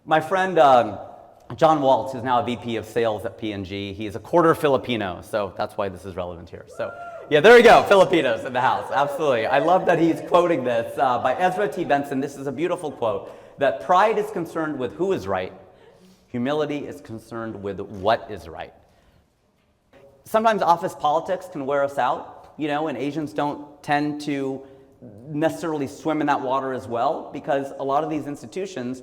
My friend John Waltz, who's now a VP of sales at P&G, he is a quarter Filipino, so that's why this is relevant here. So yeah, there we go, Filipinos in the house, absolutely. I love that he's quoting this by Ezra T. Benson. This is a beautiful quote, that pride is concerned with who is right, humility is concerned with what is right. Sometimes office politics can wear us out, and Asians don't tend to necessarily swim in that water as well, because a lot of these institutions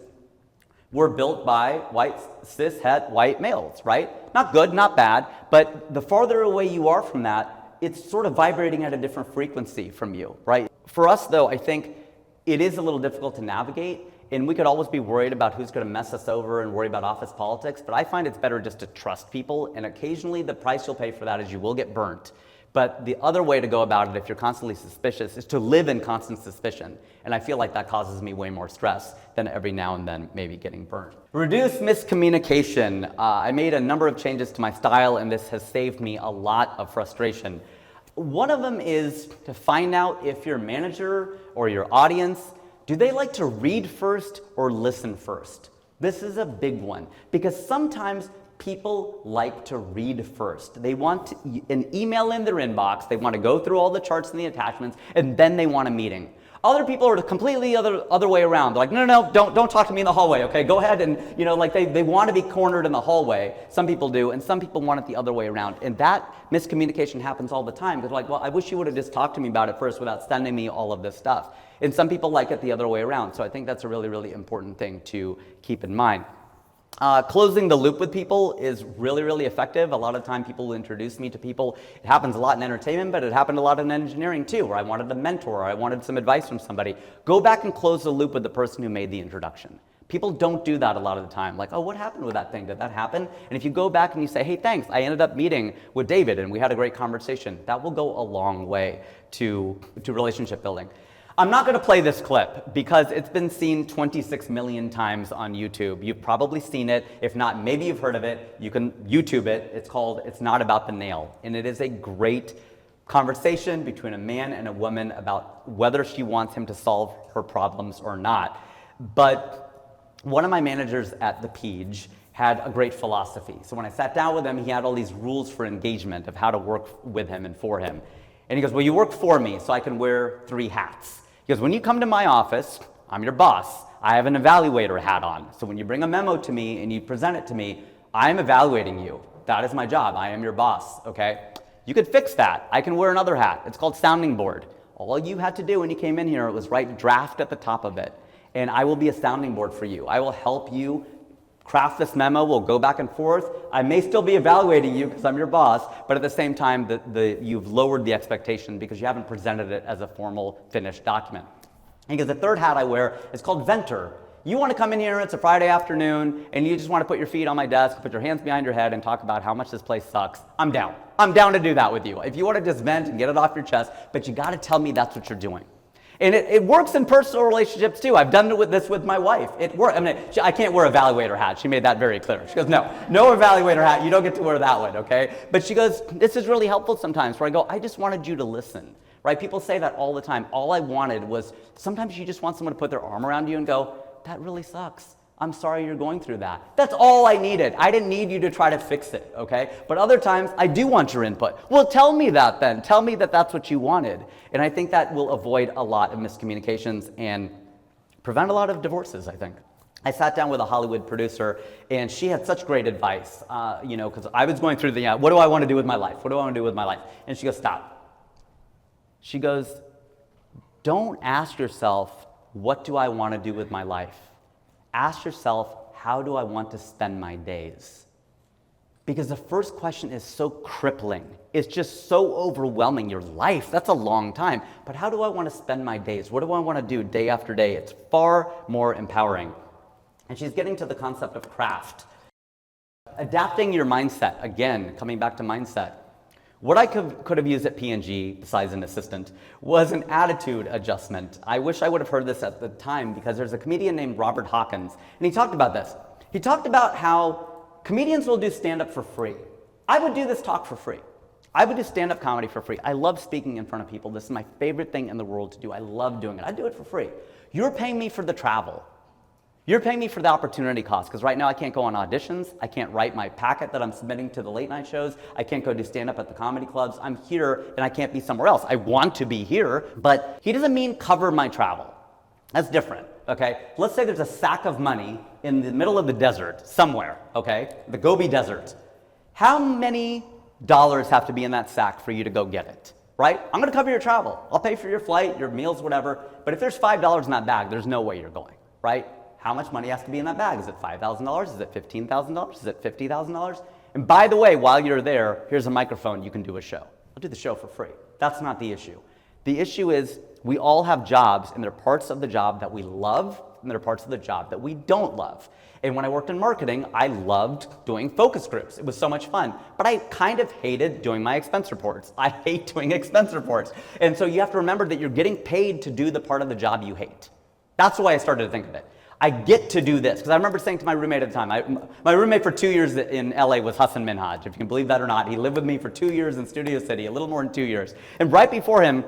were built by white, cis-het white males, right? Not good, not bad, but the farther away you are from that, it's sort of vibrating at a different frequency from you, right? For us, though, I think it is a little difficult to navigate, and we could always be worried about who's going to mess us over and worry about office politics, but I find it's better just to trust people, and occasionally the price you'll pay for that is you will get burnt. But the other way to go about it, if you're constantly suspicious, is to live in constant suspicion. And I feel like that causes me way more stress than every now and then maybe getting burnt. Reduce miscommunication. I made a number of changes to my style, and this has saved me a lot of frustration. One of them is to find out if your manager or your audience, do they like to read first or listen first? This is a big one, because sometimes people like to read first. They want an email in their inbox, they want to go through all the charts and the attachments, and then they want a meeting. Other people are completely other way around. They're like, no, don't talk to me in the hallway, okay? Go ahead and, they want to be cornered in the hallway. Some people do, and some people want it the other way around. And that miscommunication happens all the time. They're like, well, I wish you would have just talked to me about it first without sending me all of this stuff. And some people like it the other way around. So I think that's a really, really important thing to keep in mind. Closing the loop with people is really, really effective. A lot of time people will introduce me to people. It happens a lot in entertainment, but it happened a lot in engineering too, where I wanted a mentor, or I wanted some advice from somebody. Go back and close the loop with the person who made the introduction. People don't do that a lot of the time. Like, oh, what happened with that thing? Did that happen? And if you go back and you say, hey, thanks, I ended up meeting with David and we had a great conversation, that will go a long way to relationship building. I'm not going to play this clip because it's been seen 26 million times on YouTube. You've probably seen it. If not, maybe you've heard of it. You can YouTube it. It's called It's Not About the Nail. And it is a great conversation between a man and a woman about whether she wants him to solve her problems or not. But one of my managers at the Page had a great philosophy. So when I sat down with him, he had all these rules for engagement of how to work with him and for him. And he goes, well, you work for me, so I can wear 3 hats. He goes, when you come to my office, I'm your boss. I have an evaluator hat on. So when you bring a memo to me and you present it to me, I'm evaluating you. That is my job. I am your boss, okay? You could fix that. I can wear another hat. It's called sounding board. All you had to do when you came in here was write draft at the top of it. And I will be a sounding board for you. I will help you craft this memo. We'll go back and forth. I may still be evaluating you because I'm your boss, but at the same time, you've lowered the expectation because you haven't presented it as a formal finished document. Because the third hat I wear is called Venter. You want to come in here, it's a Friday afternoon, and you just want to put your feet on my desk, put your hands behind your head, and talk about how much this place sucks. I'm down. I'm down to do that with you. If you want to just vent and get it off your chest, but you got to tell me that's what you're doing. And it works in personal relationships too. I've done with my wife. It works. I mean, I can't wear a evaluator hat. She made that very clear. She goes, no evaluator hat. You don't get to wear that one, okay? But she goes, this is really helpful sometimes, where I go, I just wanted you to listen, right? People say that all the time. All I wanted was, sometimes you just want someone to put their arm around you and go, that really sucks. I'm sorry you're going through that. That's all I needed. I didn't need you to try to fix it, okay? But other times, I do want your input. Well, tell me that then. Tell me that that's what you wanted. And I think that will avoid a lot of miscommunications and prevent a lot of divorces, I think. I sat down with a Hollywood producer, and she had such great advice, because I was going through what do I want to do with my life? What do I want to do with my life? And she goes, stop. She goes, don't ask yourself, what do I want to do with my life? Ask yourself, how do I want to spend my days? Because the first question is so crippling. It's just so overwhelming. Your life, that's a long time. But how do I want to spend my days? What do I want to do day after day? It's far more empowering. And she's getting to the concept of craft. Adapting your mindset, again, coming back to mindset. What I could have used at P&G, besides an assistant, was an attitude adjustment. I wish I would have heard this at the time, because there's a comedian named Robert Hawkins, and he talked about this. He talked about how comedians will do stand-up for free. I would do this talk for free. I would do stand-up comedy for free. I love speaking in front of people. This is my favorite thing in the world to do. I love doing it. I do it for free. You're paying me for the travel. You're paying me for the opportunity cost, because right now I can't go on auditions, I can't write my packet that I'm submitting to the late night shows, I can't go do stand-up at the comedy clubs. I'm here and I can't be somewhere else. I want to be here, but he doesn't mean cover my travel. That's different, okay? Let's say there's a sack of money in the middle of the desert somewhere, okay? The Gobi Desert. How many dollars have to be in that sack for you to go get it, right? I'm gonna cover your travel. I'll pay for your flight, your meals, whatever, but if there's $5 in that bag, there's no way you're going, right? How much money has to be in that bag? Is it $5,000? Is it $15,000? Is it $50,000? And by the way, while you're there, here's a microphone, you can do a show. I'll do the show for free. That's not the issue. The issue is we all have jobs, and there are parts of the job that we love, and there are parts of the job that we don't love. And when I worked in marketing, I loved doing focus groups. It was so much fun. But I kind of hated doing my expense reports. I hate doing expense reports. And so you have to remember that you're getting paid to do the part of the job you hate. That's the way I started to think of it. I get to do this. Because I remember saying to my roommate at the time, my roommate for 2 years in LA was Hassan Minhaj. If you can believe that or not, he lived with me for 2 years in Studio City, a little more than 2 years. And right before him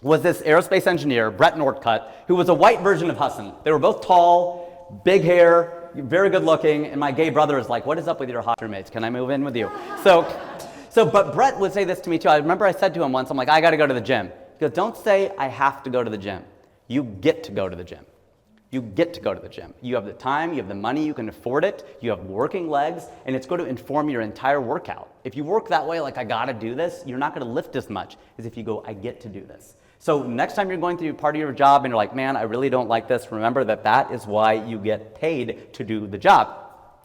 was this aerospace engineer, Brett Northcutt, who was a white version of Hassan. They were both tall, big hair, very good looking, and my gay brother is like, what is up with your hot roommates? Can I move in with you? But Brett would say this to me too. I remember I said to him once, I'm like, I gotta go to the gym. He goes, don't say I have to go to the gym. You get to go to the gym. You get to go to the gym. You have the time, you have the money, you can afford it, you have working legs, and it's going to inform your entire workout. If you work that way, like I gotta do this, you're not gonna lift as much as if you go, I get to do this. So next time you're going through part of your job and you're like, man, I really don't like this, remember that that is why you get paid to do the job.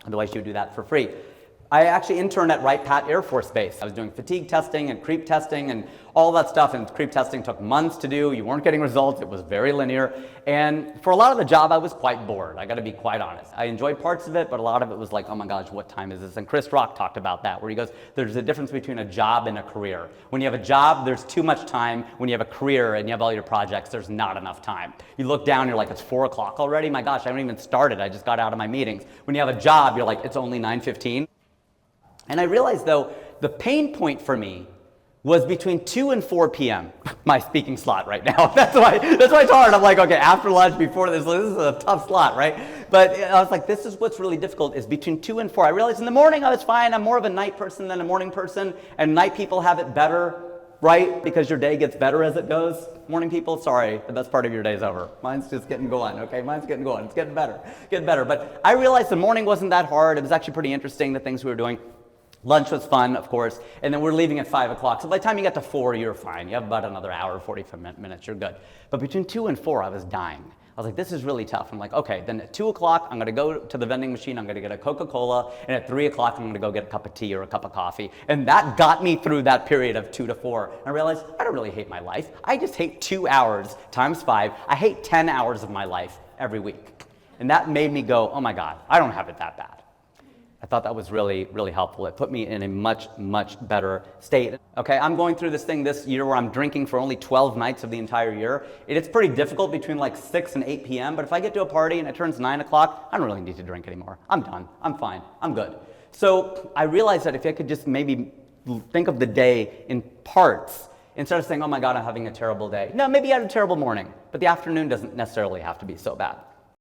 Otherwise you would do that for free. I actually interned at Wright Pat Air Force Base. I was doing fatigue testing and creep testing and all that stuff, and creep testing took months to do. You weren't getting results. It was very linear. And for a lot of the job, I was quite bored. I got to be quite honest. I enjoyed parts of it, but a lot of it was like, oh my gosh, what time is this? And Chris Rock talked about that, where he goes, there's a difference between a job and a career. When you have a job, there's too much time. When you have a career and you have all your projects, there's not enough time. You look down, you're like, it's 4 o'clock already? My gosh, I haven't even started. I just got out of my meetings. When you have a job, you're like, it's only 9:15. And I realized, though, the pain point for me was between 2 and 4 p.m., my speaking slot right now. That's why it's hard. I'm like, okay, after lunch, before this is a tough slot, right? But I was like, this is what's really difficult, is between 2 and 4. I realized in the morning I was fine. I'm more of a night person than a morning person, and night people have it better, right? Because your day gets better as it goes. Morning people, sorry, the best part of your day is over. Mine's just getting going, okay? Mine's getting going. It's getting better. But I realized the morning wasn't that hard. It was actually pretty interesting, the things we were doing. Lunch was fun, of course, and then we're leaving at 5 o'clock. So by the time you get to 4, you're fine. You have about another hour, 45 minutes, you're good. But between 2 and 4, I was dying. I was like, this is really tough. I'm like, okay, then at 2 o'clock, I'm gonna go to the vending machine, I'm gonna get a Coca-Cola, and at 3 o'clock, I'm gonna go get a cup of tea or a cup of coffee. And that got me through that period of 2 to 4. And I realized, I don't really hate my life. I just hate 2 hours times 5. I hate 10 hours of my life every week. And that made me go, oh my God, I don't have it that bad. I thought that was really, really helpful. It put me in a much, much better state. Okay, I'm going through this thing this year where I'm drinking for only 12 nights of the entire year. It's pretty difficult between like 6 and 8 p.m., but if I get to a party and it turns 9 o'clock, I don't really need to drink anymore. I'm done. I'm fine. I'm good. So I realized that if I could just maybe think of the day in parts, instead of saying, oh my God, I'm having a terrible day. No, maybe I had a terrible morning, but the afternoon doesn't necessarily have to be so bad.